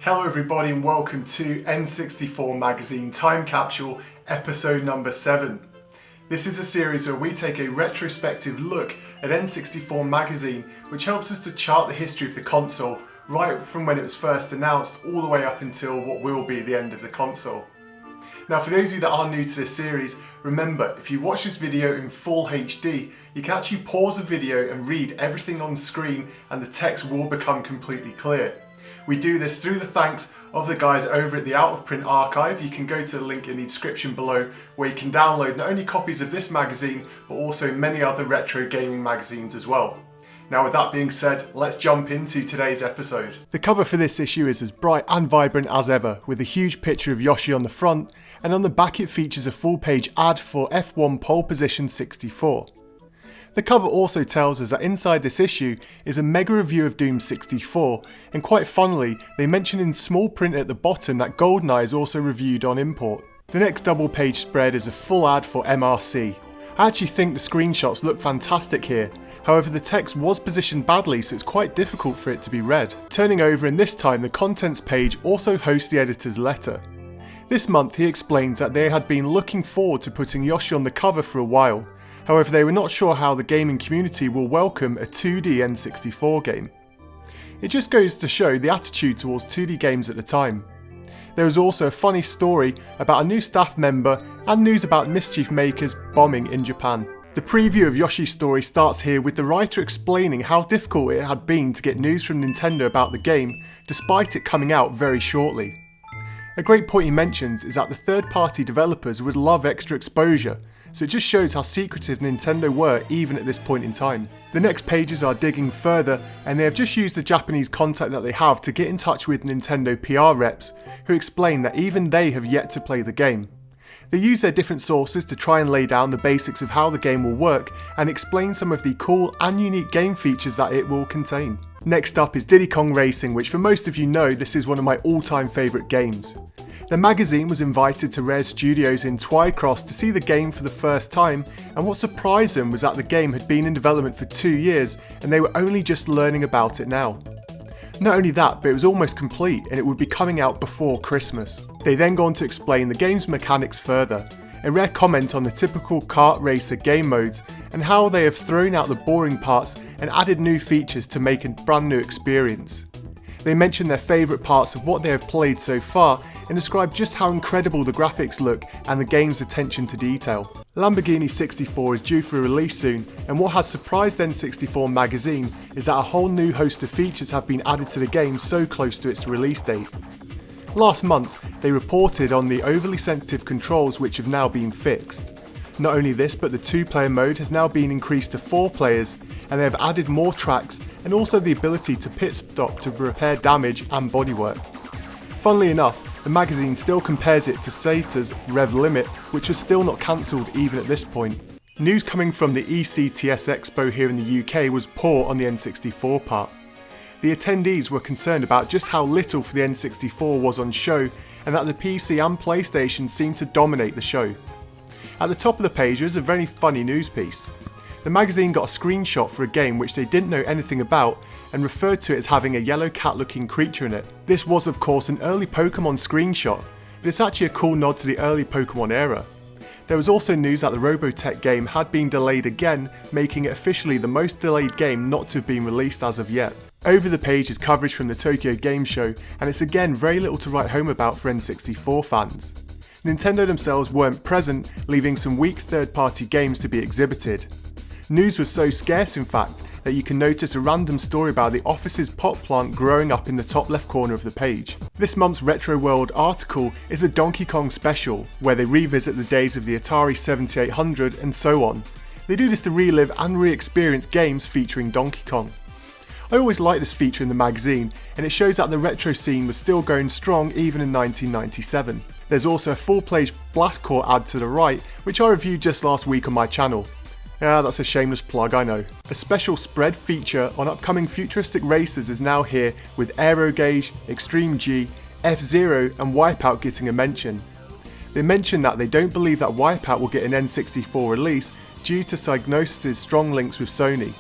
Hello everybody and welcome to N64 Magazine Time Capsule episode number 7. This is a series where we take a retrospective look at N64 Magazine, which helps us to chart the history of the console right from when it was first announced all the way up until what will be the end of the console. Now for those of you that are new to this series, remember if you watch this video in full HD, you can actually pause the video and read everything on screen and the text will become completely clear. We do this through the thanks of the guys over at the Out of Print archive. You can go to the link in the description below where you can download not only copies of this magazine but also many other retro gaming magazines as well. Now with that being said, let's jump into today's episode. The cover for this issue is as bright and vibrant as ever, with a huge picture of Yoshi on the front, and on the back it features a full page ad for F1 Pole Position 64. The cover also tells us that inside this issue is a mega review of Doom 64, and quite funnily, they mention in small print at the bottom that GoldenEye is also reviewed on import. The next double page spread is a full ad for MRC. I actually think the screenshots look fantastic here, however the text was positioned badly so it's quite difficult for it to be read. Turning over, and this time the contents page also hosts the editor's letter. This month he explains that they had been looking forward to putting Yoshi on the cover for a while. However, they were not sure how the gaming community will welcome a 2D N64 game. It just goes to show the attitude towards 2D games at the time. There was also a funny story about a new staff member and news about Mischief Makers bombing in Japan. The preview of Yoshi's story starts here with the writer explaining how difficult it had been to get news from Nintendo about the game, despite it coming out very shortly. A great point he mentions is that the third-party developers would love extra exposure, so it just shows how secretive Nintendo were even at this point in time. The next pages are digging further, and they have just used the Japanese contact that they have to get in touch with Nintendo PR reps, who explain that even they have yet to play the game. They use their different sources to try and lay down the basics of how the game will work and explain some of the cool and unique game features that it will contain. Next up is Diddy Kong Racing, which for most of you know this is one of my all-time favourite games. The magazine was invited to Rare Studios in Twycross to see the game for the first time, and what surprised them was that the game had been in development for 2 years and they were only just learning about it now. Not only that, but it was almost complete and it would be coming out before Christmas. They then go on to explain the game's mechanics further, a rare comment on the typical kart racer game modes and how they have thrown out the boring parts and added new features to make a brand new experience. They mention their favourite parts of what they have played so far and describe just how incredible the graphics look and the game's attention to detail. Lamborghini 64 is due for release soon, and what has surprised N64 Magazine is that a whole new host of features have been added to the game so close to its release date. Last month, they reported on the overly sensitive controls which have now been fixed. Not only this, but the 2-player mode has now been increased to 4 players, and they have added more tracks and also the ability to pit stop to repair damage and bodywork. Funnily enough, the magazine still compares it to Sata's Rev Limit, which was still not cancelled even at this point. News coming from the ECTS Expo here in the UK was poor on the N64 part. The attendees were concerned about just how little for the N64 was on show, and that the PC and PlayStation seemed to dominate the show. At the top of the page is a very funny news piece. The magazine got a screenshot for a game which they didn't know anything about and referred to it as having a yellow cat looking creature in it. This was of course an early Pokemon screenshot, but it's actually a cool nod to the early Pokemon era. There was also news that the Robotech game had been delayed again, making it officially the most delayed game not to have been released as of yet. Over the page is coverage from the Tokyo Game Show, and it's again very little to write home about for N64 fans. Nintendo themselves weren't present, leaving some weak third-party games to be exhibited. News was so scarce in fact that you can notice a random story about the office's pot plant growing up in the top left corner of the page. This month's Retro World article is a Donkey Kong special, where they revisit the days of the Atari 7800 and so on. They do this to relive and re-experience games featuring Donkey Kong. I always liked this feature in the magazine, and it shows that the retro scene was still going strong even in 1997. There's also a full-page Blast Corps ad to the right, which I reviewed just last week on my channel. Yeah, that's a shameless plug, I know. A special spread feature on upcoming futuristic races is now here, with Aerogauge, Extreme G, F-Zero and Wipeout getting a mention. They mention that they don't believe that Wipeout will get an N64 release due to Psygnosis' strong links with Sony.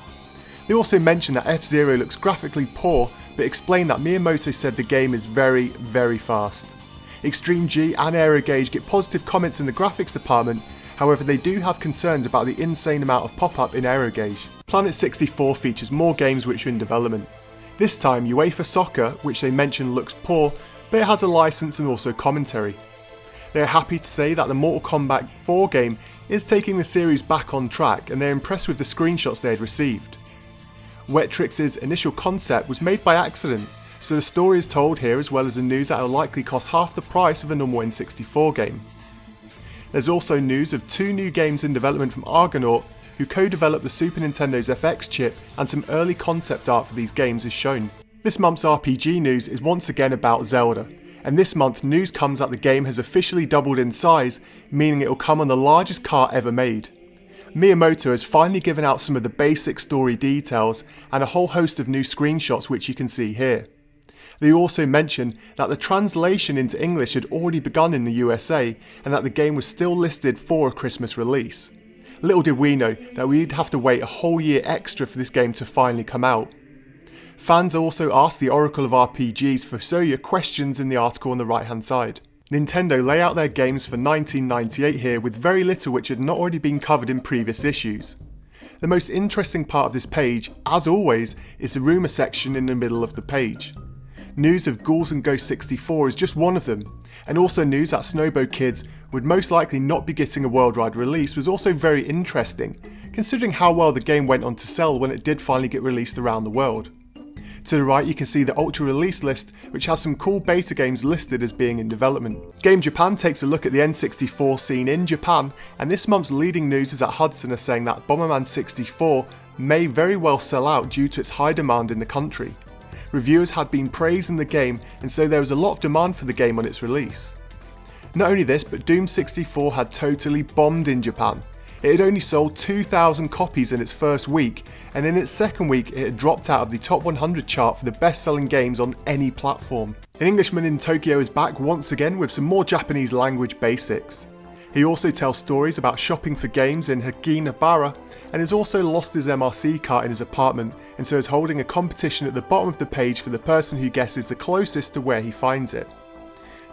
They also mention that F-Zero looks graphically poor, but explained that Miyamoto said the game is very, very fast. Extreme G and Aerogauge get positive comments in the graphics department, however they do have concerns about the insane amount of pop-up in Aerogauge. Planet 64 features more games which are in development. This time UEFA Soccer, which they mention looks poor, but it has a license and also commentary. They are happy to say that the Mortal Kombat 4 game is taking the series back on track, and they're impressed with the screenshots they had received. Wetrix's initial concept was made by accident, so the story is told here as well as the news that it will likely cost half the price of a normal N64 game. There's also news of 2 new games in development from Argonaut, who co-developed the Super Nintendo's FX chip, and some early concept art for these games is shown. This month's RPG news is once again about Zelda, and this month news comes that the game has officially doubled in size, meaning it will come on the largest cart ever made. Miyamoto has finally given out some of the basic story details and a whole host of new screenshots which you can see here. They also mention that the translation into English had already begun in the USA and that the game was still listed for a Christmas release. Little did we know that we'd have to wait a whole year extra for this game to finally come out. Fans also asked the Oracle of RPGs for Soya questions in the article on the right hand side. Nintendo lay out their games for 1998 here with very little which had not already been covered in previous issues. The most interesting part of this page, as always, is the rumour section in the middle of the page. News of Ghouls and Ghosts 64 is just one of them, and also news that Snowbow Kids would most likely not be getting a worldwide release was also very interesting, considering how well the game went on to sell when it did finally get released around the world. To the right you can see the Ultra Release list, which has some cool beta games listed as being in development. Game Japan takes a look at the N64 scene in Japan, and this month's leading news is that Hudson are saying that Bomberman 64 may very well sell out due to its high demand in the country. Reviewers had been praising the game, and so there was a lot of demand for the game on its release. Not only this, but Doom 64 had totally bombed in Japan. It had only sold 2,000 copies in its first week, and in its second week it had dropped out of the top 100 chart for the best-selling games on any platform. An Englishman in Tokyo is back once again with some more Japanese language basics. He also tells stories about shopping for games in Haginabara, and has also lost his MRC cart in his apartment, and so is holding a competition at the bottom of the page for the person who guesses the closest to where he finds it.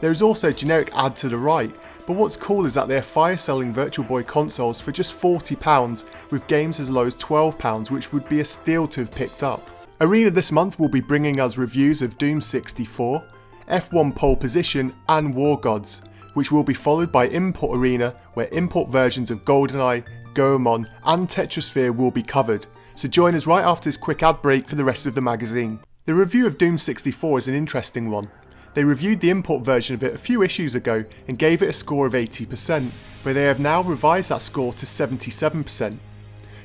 There is also a generic ad to the right, but what's cool is that they are fire selling Virtual Boy consoles for just £40, with games as low as £12, which would be a steal to have picked up. Arena this month will be bringing us reviews of Doom 64, F1 Pole Position and War Gods, which will be followed by Import Arena, where import versions of GoldenEye, Goemon and Tetrasphere will be covered, so join us right after this quick ad break for the rest of the magazine. The review of Doom 64 is an interesting one. They reviewed the import version of it a few issues ago and gave it a score of 80%, but they have now revised that score to 77%.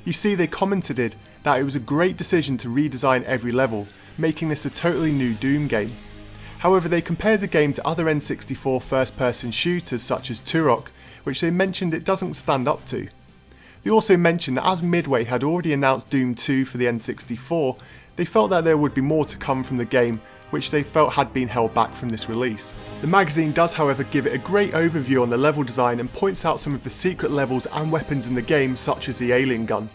You see, they commented that it was a great decision to redesign every level, making this a totally new Doom game. However, they compared the game to other N64 first-person shooters such as Turok, which they mentioned it doesn't stand up to. They also mentioned that as Midway had already announced Doom 2 for the N64, they felt that there would be more to come from the game, which they felt had been held back from this release. The magazine does however give it a great overview on the level design and points out some of the secret levels and weapons in the game, such as the alien gun.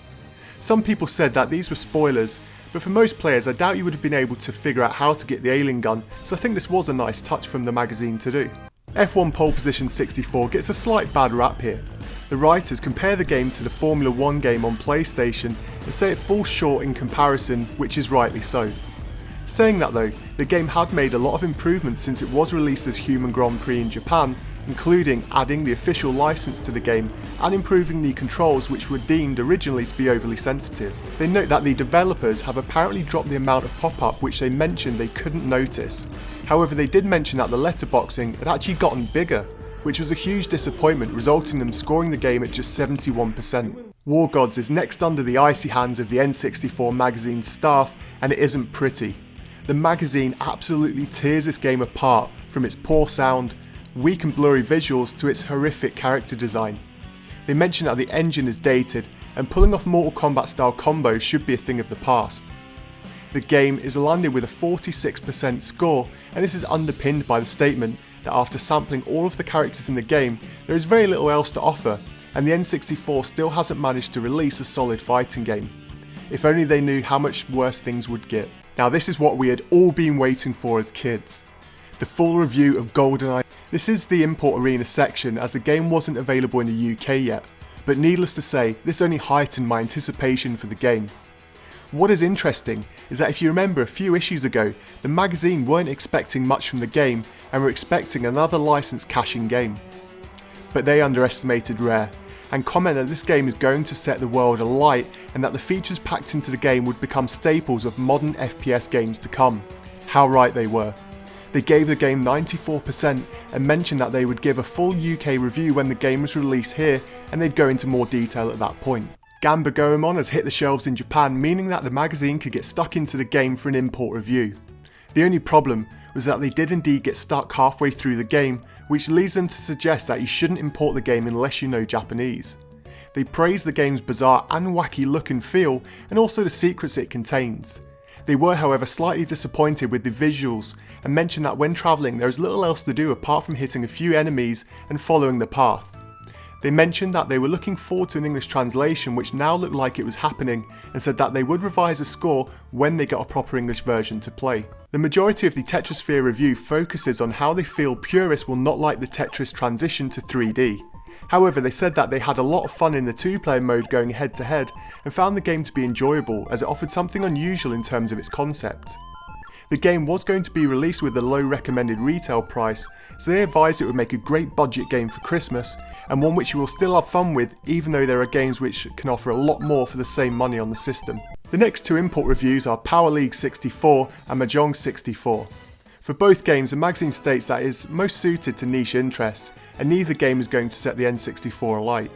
Some people said that these were spoilers, but for most players I doubt you would have been able to figure out how to get the alien gun, so I think this was a nice touch from the magazine to do. F1 Pole Position 64 gets a slight bad rap here. The writers compare the game to the Formula 1 game on PlayStation and say it falls short in comparison, which is rightly so. Saying that though, the game had made a lot of improvements since it was released as Human Grand Prix in Japan, including adding the official license to the game and improving the controls, which were deemed originally to be overly sensitive. They note that the developers have apparently dropped the amount of pop-up which they mentioned they couldn't notice. However, they did mention that the letterboxing had actually gotten bigger, which was a huge disappointment, resulting in them scoring the game at just 71%. War Gods is next under the icy hands of the N64 magazine staff, and it isn't pretty. The magazine absolutely tears this game apart, from its poor sound, weak and blurry visuals to its horrific character design. They mention that the engine is dated, and pulling off Mortal Kombat style combos should be a thing of the past. The game is landed with a 46% score, and this is underpinned by the statement that after sampling all of the characters in the game, there is very little else to offer, and the N64 still hasn't managed to release a solid fighting game. If only they knew how much worse things would get. Now this is what we had all been waiting for as kids. The full review of GoldenEye. This is the import arena section as the game wasn't available in the UK yet, but needless to say, this only heightened my anticipation for the game. What is interesting is that if you remember a few issues ago, the magazine weren't expecting much from the game and were expecting another licensed cash-in game. But they underestimated Rare, and comment that this game is going to set the world alight and that the features packed into the game would become staples of modern FPS games to come. How right they were. They gave the game 94% and mentioned that they would give a full UK review when the game was released here, and they'd go into more detail at that point. Gamba Goemon has hit the shelves in Japan, meaning that the magazine could get stuck into the game for an import review. The only problem was that they did indeed get stuck halfway through the game, which leads them to suggest that you shouldn't import the game unless you know Japanese. They praised the game's bizarre and wacky look and feel, and also the secrets it contains. They were however slightly disappointed with the visuals, and mentioned that when travelling there is little else to do apart from hitting a few enemies and following the path. They mentioned that they were looking forward to an English translation which now looked like it was happening, and said that they would revise a score when they got a proper English version to play. The majority of the Tetrisphere review focuses on how they feel purists will not like the Tetris transition to 3D. However, they said that they had a lot of fun in the 2-player mode going head to head and found the game to be enjoyable as it offered something unusual in terms of its concept. The game was going to be released with a low recommended retail price, so they advised it would make a great budget game for Christmas and one which you will still have fun with even though there are games which can offer a lot more for the same money on the system. The next two import reviews are Power League 64 and Mahjong 64. For both games, the magazine states that it is most suited to niche interests, and neither game is going to set the N64 alight.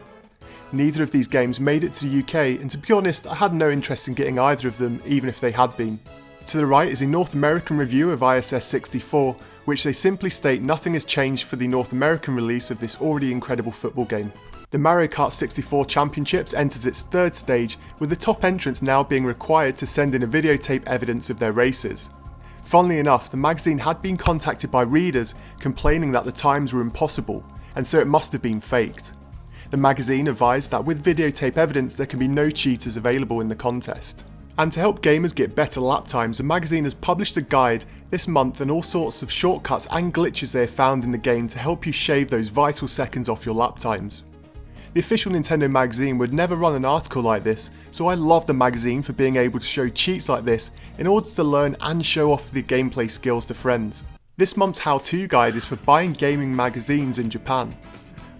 Neither of these games made it to the UK, and to be honest, I had no interest in getting either of them, even if they had been. To the right is a North American review of ISS 64, which they simply state nothing has changed for the North American release of this already incredible football game. The Mario Kart 64 Championships enters its third stage, with the top entrants now being required to send in a videotape evidence of their races. Funnily enough, the magazine had been contacted by readers complaining that the times were impossible, and so it must have been faked. The magazine advised that with videotape evidence there can be no cheaters available in the contest. And to help gamers get better lap times, the magazine has published a guide this month on all sorts of shortcuts and glitches they have found in the game to help you shave those vital seconds off your lap times. The official Nintendo magazine would never run an article like this, so I love the magazine for being able to show cheats like this in order to learn and show off the gameplay skills to friends. This month's how-to guide is for buying gaming magazines in Japan.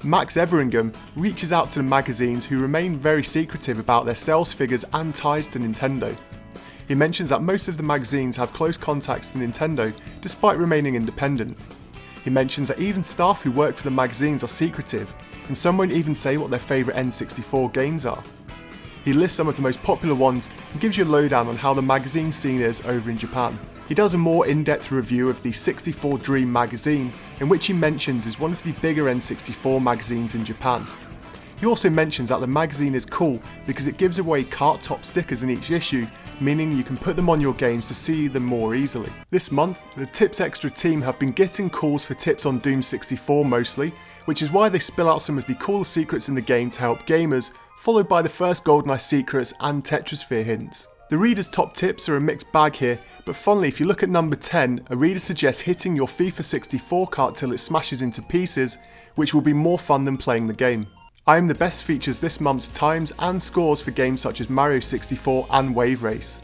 Max Everingham reaches out to the magazines who remain very secretive about their sales figures and ties to Nintendo. He mentions that most of the magazines have close contacts to Nintendo despite remaining independent. He mentions that even staff who work for the magazines are secretive, and some won't even say what their favourite N64 games are. He lists some of the most popular ones and gives you a lowdown on how the magazine scene is over in Japan. He does a more in-depth review of the 64 Dream magazine, in which he mentions is one of the bigger N64 magazines in Japan. He also mentions that the magazine is cool because it gives away cart top stickers in each issue, meaning you can put them on your games to see them more easily. This month, the Tips Extra team have been getting calls for tips on Doom 64 mostly, which is why they spill out some of the coolest secrets in the game to help gamers, followed by the first GoldenEye secrets and Tetrisphere hints. The reader's top tips are a mixed bag here, but funnily if you look at number 10, a reader suggests hitting your FIFA 64 cart till it smashes into pieces, which will be more fun than playing the game. I Am the Best features this month's times and scores for games such as Mario 64 and Wave Race.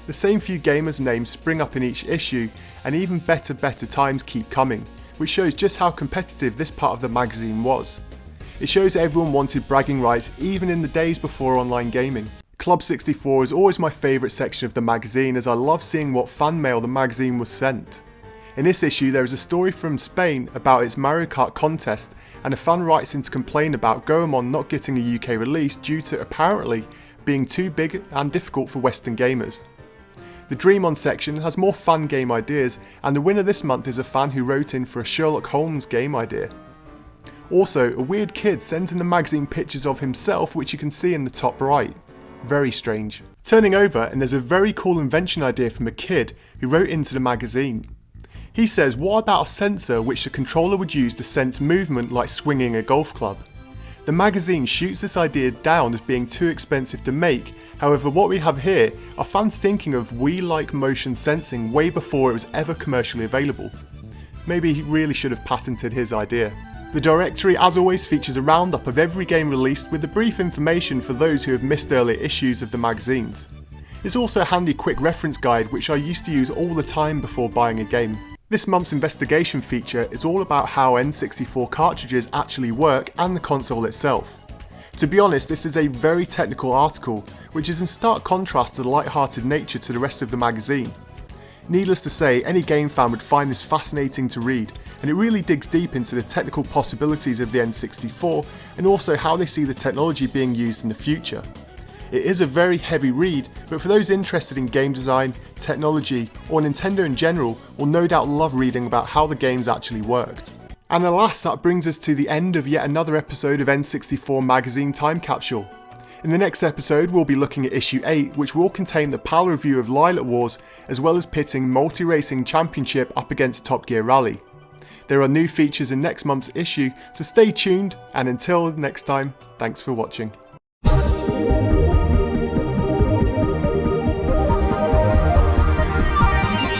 The same few gamers' names spring up in each issue, and even better times keep coming, which shows just how competitive this part of the magazine was. It shows everyone wanted bragging rights even in the days before online gaming. Club 64 is always my favourite section of the magazine, as I love seeing what fan mail the magazine was sent. In this issue there is a story from Spain about its Mario Kart contest, and a fan writes in to complain about Goemon not getting a UK release due to apparently being too big and difficult for Western gamers. The Dream On section has more fun game ideas, and the winner this month is a fan who wrote in for a Sherlock Holmes game idea. Also, a weird kid sent in the magazine pictures of himself, which you can see in the top right. Very strange. Turning over, and there's a very cool invention idea from a kid who wrote into the magazine. He says, what about a sensor which the controller would use to sense movement like swinging a golf club? The magazine shoots this idea down as being too expensive to make. However, what we have here are fans thinking of Wii-like motion sensing way before it was ever commercially available. Maybe he really should have patented his idea. The directory, as always, features a roundup of every game released with the brief information for those who have missed earlier issues of the magazines. It's also a handy quick reference guide which I used to use all the time before buying a game. This month's investigation feature is all about how N64 cartridges actually work and the console itself. To be honest, this is a very technical article, which is in stark contrast to the light-hearted nature to the rest of the magazine. Needless to say, any game fan would find this fascinating to read, and it really digs deep into the technical possibilities of the N64 and also how they see the technology being used in the future. It is a very heavy read, but for those interested in game design, technology, or Nintendo in general, will no doubt love reading about how the games actually worked. And alas, that brings us to the end of yet another episode of N64 Magazine Time Capsule. In the next episode, we'll be looking at issue 8, which will contain the PAL review of Lilac Wars, as well as pitting Multi-Racing Championship up against Top Gear Rally. There are new features in next month's issue, so stay tuned, and until next time, thanks for watching.